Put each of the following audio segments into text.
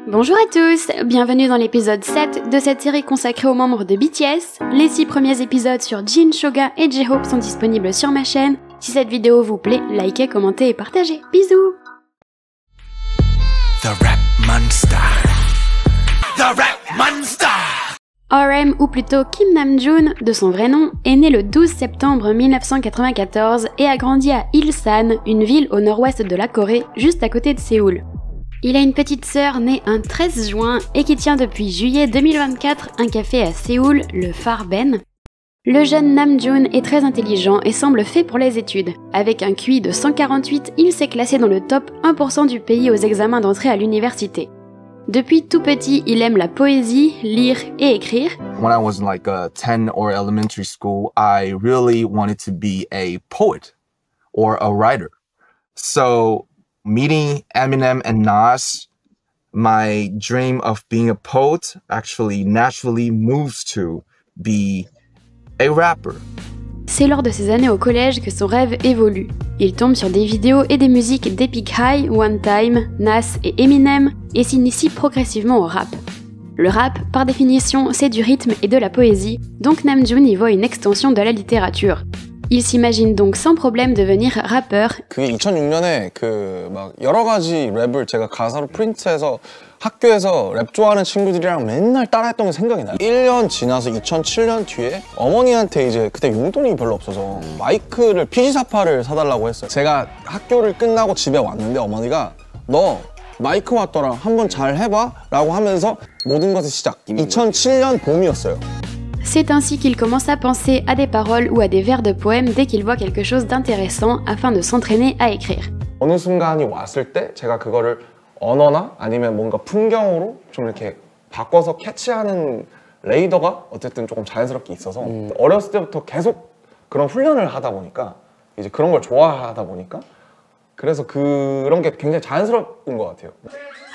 Bonjour à tous, bienvenue dans l'épisode 7 de cette série consacrée aux membres de BTS. Les 6 premiers épisodes sur Jin, Suga et J-Hope sont disponibles sur ma chaîne. Si cette vidéo vous plaît, likez, commentez et partagez. Bisous! The Rap Monster. The Rap Monster. RM, ou plutôt Kim Namjoon, de son vrai nom, est né le 12 septembre 1994 et a grandi à Ilsan, une ville au nord-ouest de la Corée, juste à côté de Séoul. Il a une petite sœur née un 13 juin et qui tient depuis juillet 2024 un café à Séoul, le Farben. Le jeune Namjoon est très intelligent et semble fait pour les études. Avec un QI de 148, il s'est classé dans le top 1% du pays aux examens d'entrée à l'université. Depuis tout petit, il aime la poésie, lire et écrire. When I was in like 10 or elementary school, I really wanted to be a poet or a writer. So meeting Eminem and Nas, my dream of being a poet actually naturally moves to be a rapper. C'est lors de ses années au collège que son rêve évolue. Il tombe sur des vidéos et des musiques d'Epic High, One Time, Nas et Eminem et s'initie progressivement au rap. Le rap, par définition, c'est du rythme et de la poésie, donc Namjoon y voit une extension de la littérature. Il s'imagine donc sans problème devenir rappeur. 그게 2006년에 막 여러 가지 랩을 제가 가사로 프린트해서 학교에서 랩 좋아하는 친구들이랑 맨날 따라했던 게 생각이 나요. 1년 지나서 2007년 뒤에 어머니한테 이제 그때 용돈이 별로 없어서 마이크를 피지사파를 사달라고 했어요. 제가 학교를 끝나고 집에 왔는데 어머니가 너 마이크 왔더라 한번 잘 해봐 라고 하면서 모든 것의 시작 2007년 봄이었어요. C'est ainsi qu'il commence à penser à des paroles ou à des vers de poèmes dès qu'il voit quelque chose d'intéressant afin de s'entraîner à écrire. 어느 순간이 왔을 때 제가 그거를 언어나 아니면 뭔가 풍경으로 좀 이렇게 바꿔서 캐치하는 레이더가 어쨌든 조금 자연스럽게 있어서 어렸을 때부터 계속 그런 훈련을 하다 보니까 이제 그런 걸 좋아하다 보니까 그래서 그런 게 굉장히 자연스러운 것 같아요.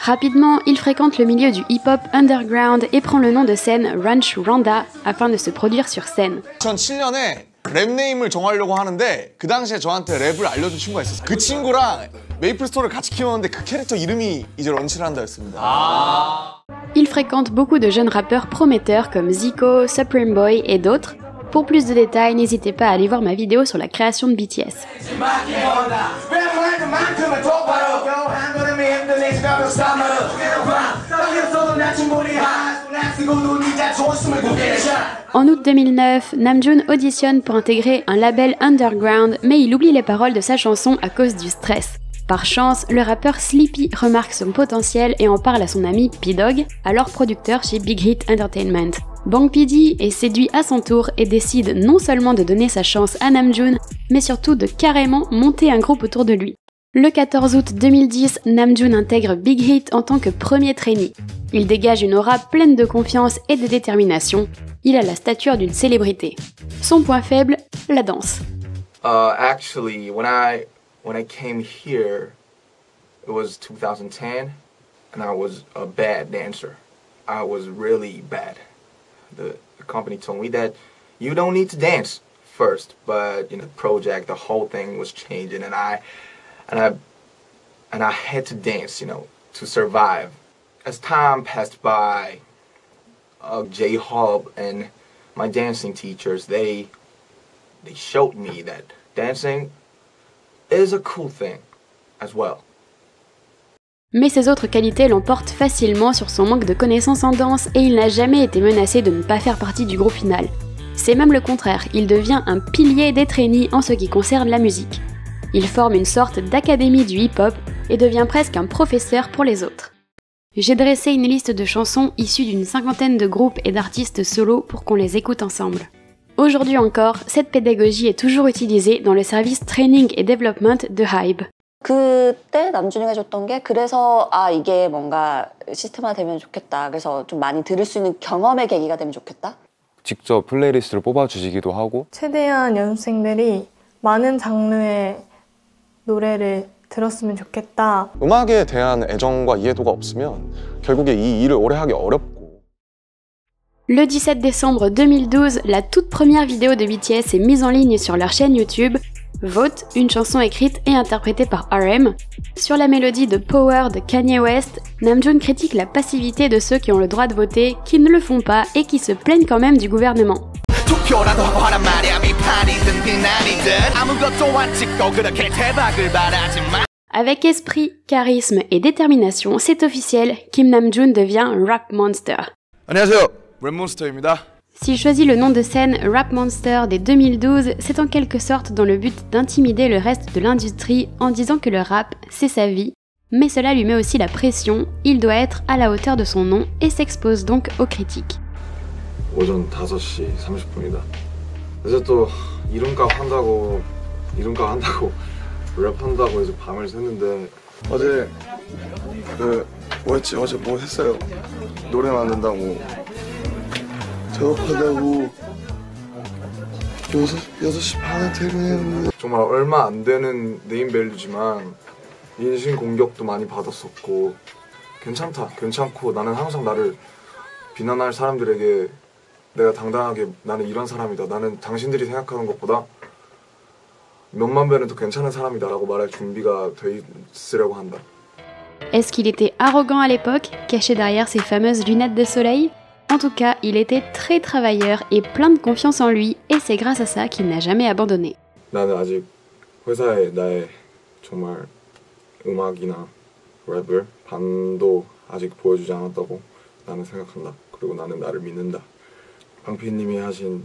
Rapidement, il fréquente le milieu du hip-hop underground et prend le nom de scène Ranch Randa afin de se produire sur scène. 2007년에 랩 네임을 정하려고 하는데 그 당시에 저한테 랩을 알려준 친구가 있었어요. 그 친구랑 메이플 스토어를 같이 키웠는데 그 캐릭터 이름이 이제 런치를 한다 했습니다. Il fréquente beaucoup de jeunes rappeurs prometteurs comme Zico, Supreme Boy et d'autres. Pour plus de détails, n'hésitez pas à aller voir ma vidéo sur la création de BTS. En août 2009, Namjoon auditionne pour intégrer un label underground, mais il oublie les paroles de sa chanson à cause du stress. Par chance, le rappeur Sleepy remarque son potentiel et en parle à son ami P-Dog, alors producteur chez Big Hit Entertainment. Bang P-D est séduit à son tour et décide non seulement de donner sa chance à Namjoon, mais surtout de carrément monter un groupe autour de lui. Le 14 août 2010, Namjoon intègre Big Hit en tant que premier trainee. Il dégage une aura pleine de confiance et de détermination. Il a la stature d'une célébrité. Son point faible, la danse. Actually, when I came here, it was 2010, and I was a bad dancer. I was really bad. The company told me that you don't need to dance first, but the project, the whole thing was changing, and I had to dance, to survive. As time passed by, J-Hope and my dancing teachers, they showed me that dancing is a cool thing as well. Mais ses autres qualités l'emportent facilement sur son manque de connaissances en danse et il n'a jamais été menacé de ne pas faire partie du groupe final. C'est même le contraire, il devient un pilier des trainees en ce qui concerne la musique. Il forme une sorte d'académie du hip-hop et devient presque un professeur pour les autres. J'ai dressé une liste de chansons issues d'une 50aine de groupes et d'artistes solos pour qu'on les écoute ensemble. Aujourd'hui encore, cette pédagogie est toujours utilisée dans le service Training et Development de HYBE. 그때 남준이가 줬던 게 그래서 이게 뭔가 시스템화되면 좋겠다. 그래서 좀 많이 들을 수 있는 경험의 계기가 되면 좋겠다. 직접 플레이리스트를 뽑아주시기도 하고 최대한 연습생들이 많은 장르의 노래를 들었으면 좋겠다. 음악에 대한 애정과 이해도가 없으면 결국에 이 일을 오래 하기 어렵고. Le 17 décembre 2012, la toute première vidéo de BTS est mise en ligne sur leur chaîne YouTube. Vote, une chanson écrite et interprétée par RM. Sur la mélodie de Power de Kanye West, Namjoon critique la passivité de ceux qui ont le droit de voter, qui ne le font pas et qui se plaignent quand même du gouvernement. Avec esprit, charisme et détermination, c'est officiel, Kim Namjoon devient Rap Monster. 안녕하세요, 랩몬스터입니다. S'il choisit le nom de scène Rap Monster dès 2012, c'est en quelque sorte dans le but d'intimider le reste de l'industrie en disant que le rap, c'est sa vie, mais cela lui met aussi la pression, il doit être à la hauteur de son nom et s'expose donc aux critiques. 오전 5시 30분이다. 이제 또 이름값 한다고 랩한다고 해서 밤을 샜는데 어제 뭐였지? 어제 뭐 했어요? 노래 만든다고 작업하다고 6시 반에 퇴근했는데 정말 얼마 안 되는 네임밸류지만 인신 공격도 많이 받았었고 괜찮고 나는 항상 나를 비난할 사람들에게 내가 당당하게 나는 이런 사람이다. 나는 당신들이 생각하는 것보다 몇만 배는 더 괜찮은 사람이다라고 말할 준비가 돼 있으려고 한다. Est-ce qu'il était arrogant à l'époque, caché derrière ses fameuses lunettes de soleil? En tout cas, il était très travailleur et plein de confiance en lui, et c'est grâce à ça qu'il n'a jamais abandonné. 나는 아직 회사에 나의 정말 음악이나 랩을 반도 아직 보여주지 않았다고 나는 생각한다. 그리고 나는 나를 믿는다. 방피님이 하신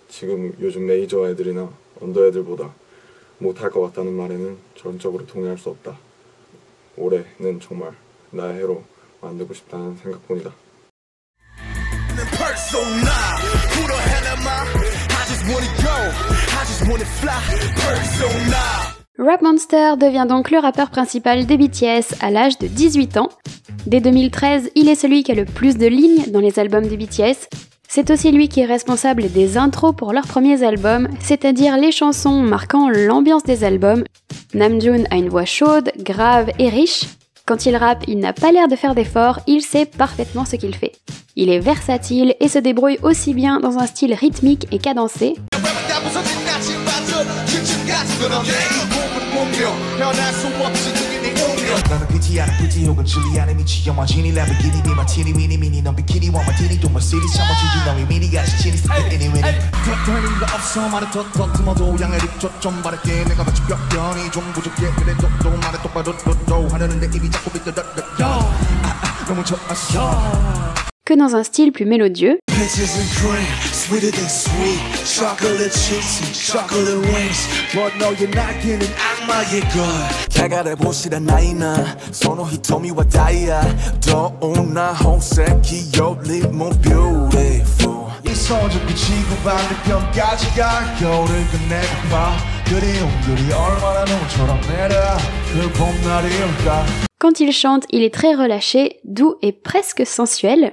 지금 요즘 메이저 애들이나 언더 애들보다 못할 것 같다는 말에는 전적으로 동의할 수 없다. 올해는 정말 나의 해로 만들고 싶다는 생각뿐이다. Rap Monster devient donc le rappeur principal de BTS à l'âge de 18 ans. Dès 2013, il est celui qui a le plus de lignes dans les albums de BTS. C'est aussi lui qui est responsable des intros pour leurs premiers albums, c'est-à-dire les chansons marquant l'ambiance des albums. Namjoon a une voix chaude, grave et riche. Quand il rappe, il n'a pas l'air de faire d'efforts, il sait parfaitement ce qu'il fait. Il est versatile et se débrouille aussi bien dans un style rythmique et cadencé. Que dans un style plus mélodieux. Quand il chante, il est très relâché, doux et presque sensuel.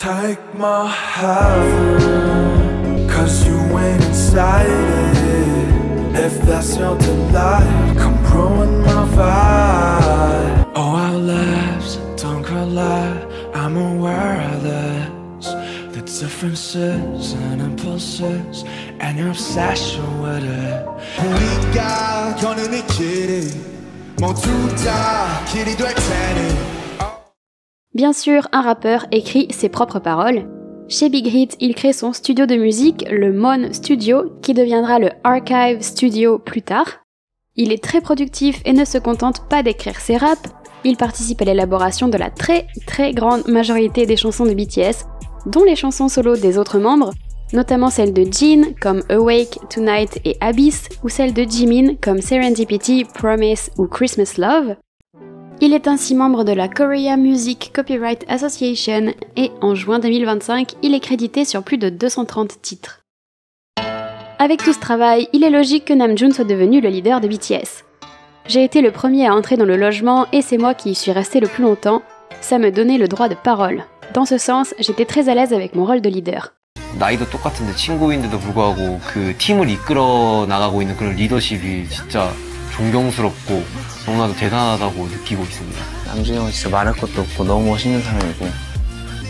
Take my heaven, cause you ain't inside it. If that's your delight, come ruin my vibe. Oh, our lives don't collide, I'm aware of this. The differences and impulses, and your obsession with it. 우리가 거는 이 길이 모두 다 길이 될 테니. Bien sûr, un rappeur écrit ses propres paroles. Chez Big Hit, il crée son studio de musique, le Mon Studio, qui deviendra le Archive Studio plus tard. Il est très productif et ne se contente pas d'écrire ses raps, il participe à l'élaboration de la très grande majorité des chansons de BTS, dont les chansons solo des autres membres, notamment celles de Jin comme Awake, Tonight et Abyss, ou celles de Jimin comme Serendipity, Promise ou Christmas Love. Il est ainsi membre de la Korea Music Copyright Association et en juin 2025, il est crédité sur plus de 230 titres. Avec tout ce travail, il est logique que Namjoon soit devenu le leader de BTS. J'ai été le premier à entrer dans le logement et c'est moi qui y suis resté le plus longtemps, ça me donnait le droit de parole. Dans ce sens, j'étais très à l'aise avec mon rôle de leader. 나이도 똑같은데 친구인데도 불구하고 그 팀을 이끌어 나가고 있는 그런 리더십이 진짜 존경스럽고 너무나도 대단하다고 느끼고 있습니다. 남준이 형은 진짜 말할 것도 없고 너무 멋있는 사람이고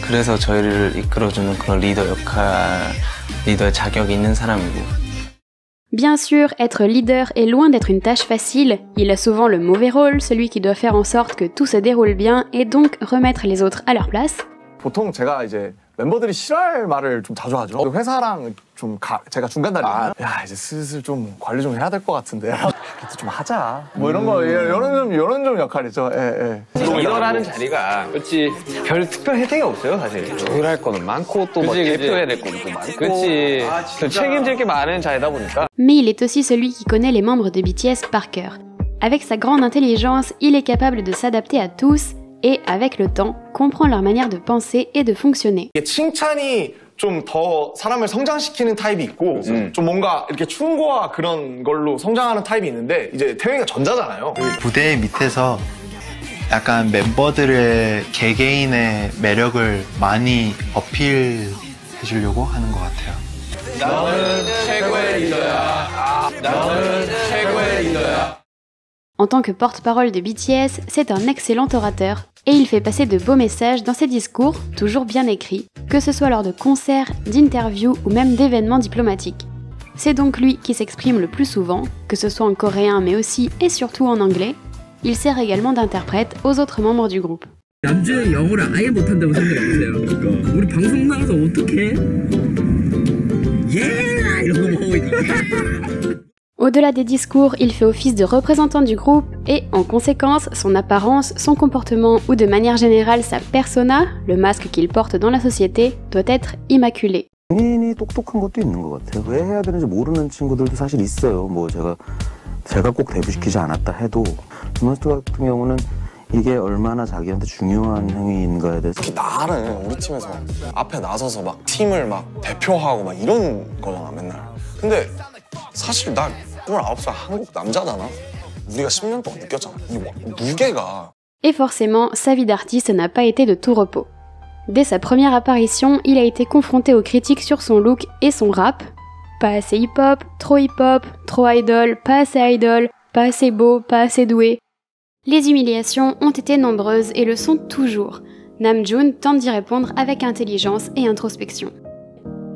그래서 저희를 이끌어주는 그런 리더 역할, 리더의 자격이 있는 사람이고. Bien sûr, être leader est loin d'être une tâche facile, il a souvent le mauvais rôle, celui qui doit faire en sorte que tout se déroule bien et donc remettre les autres à leur place. 보통 제가 이제 멤버들이 싫어할 말을 좀 자주 하죠. 회사랑 좀 제가 중간다리잖아요. 야 이제 슬슬 좀 관리 좀 해야 될 것 같은데. 그래도 좀 하자. 뭐 이런 거 이런 좀 역할이죠. 예. 리더라는 자리가 그렇지 별 특별 혜택이 없어요 사실. 조율할 거는 많고 또 뭐 대표해야 될 것도 많고. 그렇지. 책임질 게 많은 자리다 보니까. Mais il est aussi celui qui connaît les membres de BTS par cœur. Avec sa grande intelligence, il est capable de s'adapter à tous. Et avec le temps, comprend leur manière de penser et de fonctionner. 칭찬이 좀 더 사람을 성장시키는 타입이 있고 좀 뭔가 이렇게 충고와 그런 걸로 성장하는 타입이 있는데 이제 태용이가 전자잖아요. 무대 밑에서 약간 멤버들의 개개인의 매력을 많이 어필해 주려고 하는 것 같아요. 나는 최고의 리더야. 나는 최고의 리더야. En tant que porte-parole de BTS, c'est un excellent orateur et il fait passer de beaux messages dans ses discours, toujours bien écrits, que ce soit lors de concerts, d'interviews ou même d'événements diplomatiques. C'est donc lui qui s'exprime le plus souvent, que ce soit en coréen mais aussi et surtout en anglais. Il sert également d'interprète aux auautres membres du groupe. 남주는 영어를 아예 못한다고 생각해보세요. 우리 방송 나가서 어떡해? 이러고 하고 있는데. Au-delà des discours, il fait office de représentant du groupe et, en conséquence, son apparence, son comportement ou de manière générale sa persona, le masque qu'il porte dans la société, doit être immaculé. 본인이 똑똑한 것도 있는 것 같아요. 왜 해야 되는지 모르는 친구들도 사실 있어요. 뭐 제가 꼭 데뷔시키지 않았다 해도 조나스 같은 경우는 이게 얼마나 자기한테 중요한 행위인가에 대해서 특히 나는 우리 팀에서 앞에 나서서 막 팀을 막 대표하고 막 이런 거잖아 맨날. 근데 사실 나 29살 한국 남자잖아. 우리가 10년 동안 느꼈잖아. 이 무게가. Et forcément, sa vie d'artiste n'a pas été de tout repos. Dès sa première apparition, il a été confronté aux critiques sur son look et son rap. Pas assez hip-hop, trop idol, pas assez beau, pas assez doué. Les humiliations ont été nombreuses et le sont toujours. Namjoon tente d'y répondre avec intelligence et introspection.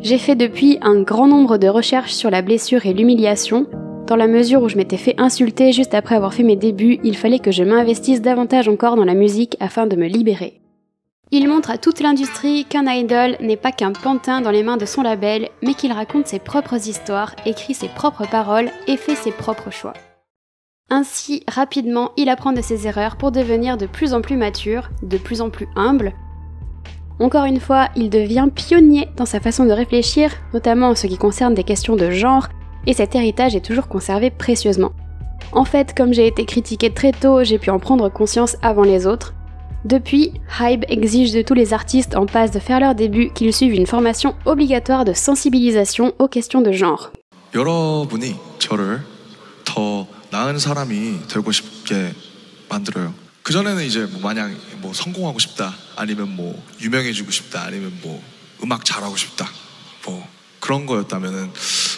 J'ai fait depuis un grand nombre de recherches sur la blessure et l'humiliation. Dans la mesure où je m'étais fait insulter juste après avoir fait mes débuts, il fallait que je m'investisse davantage encore dans la musique afin de me libérer. Il montre à toute l'industrie qu'un idol n'est pas qu'un pantin dans les mains de son label, mais qu'il raconte ses propres histoires, écrit ses propres paroles et fait ses propres choix. Ainsi, rapidement, il apprend de ses erreurs pour devenir de plus en plus mature, de plus en plus humble. Encore une fois, il devient pionnier dans sa façon de réfléchir, notamment en ce qui concerne des questions de genre, et cet héritage est toujours conservé précieusement. En fait, comme j'ai été critiquée très tôt, j'ai pu en prendre conscience avant les autres. Depuis, HYBE exige de tous les artistes en passe de faire leur début qu'ils suivent une formation obligatoire de sensibilisation aux questions de genre. 여러분이 저를 더 나은 사람이 되고 싶게 만들어요. 그전에는 이제 뭐 만약 뭐 성공하고 싶다, 아니면 뭐 유명해지고 싶다, 아니면 뭐 음악 잘하고 싶다, 뭐 그런 거였다면은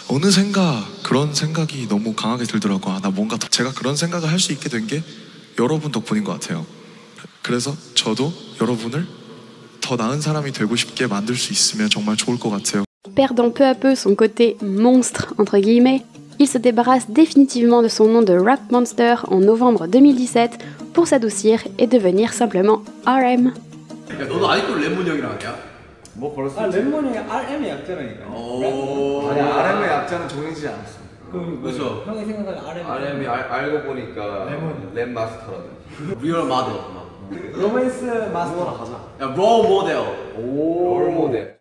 어느샌가 그런 생각이 너무 강하게 들더라고요. 나 뭔가 제가 그런 생각을 할 수 있게 된 게 여러분 덕분인 것 같아요. 그래서 저도 여러분을 더 나은 사람이 되고 싶게 만들 수 있으면 정말 좋을 것 같아요. Perdant peu à peu son côté monstre entre guillemets, il se débarrasse définitivement de son nom de Rap Monster en novembre 2017 pour s'adoucir et devenir simplement RM. 야, 너도 아직도 랩몬 형이랑 아니야? 뭐 그럴 수 있지. 랩몬 형이 RM의 약자라니까. 아니 RM의 약자는 정해지지 않았어. 그래서 형이 생각하는 RM이 알고 보니까 랩 마스터라든. 리얼 마더. 로맨스 마스터라 가자. 야, 롤 모델. 롤 모델.